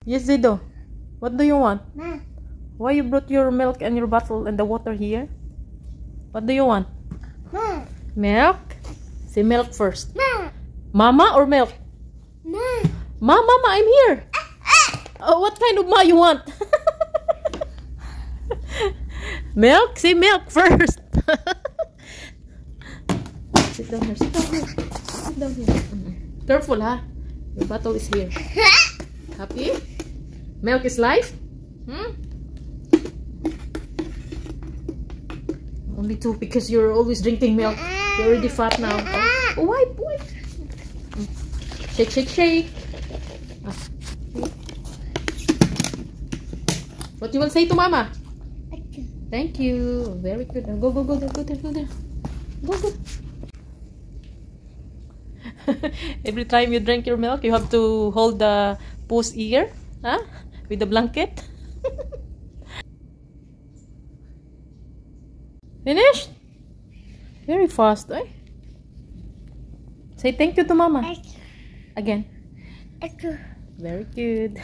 Yes, Zido. What do you want? Ma. Why you brought your milk and your bottle and the water here? What do you want? Ma. Milk? Say milk first. Ma. Mama or milk? Ma. Mama, I'm here. Oh, what kind of ma you want? Milk? Say milk first. Sit down here. Sit down here. Sit down here. Careful, ha? Your bottle is here. Happy? Milk is life? Only two because you're always drinking milk. You're already fat now. Oh, wipe. Shake, shake, shake. What you will say to Mama? Thank you. Very good. Go there. Go. Every time you drink your milk, you have to hold the poo's ear, huh? With the blanket. Finished? Very fast, eh? Say thank you to Mama. Again. Very good.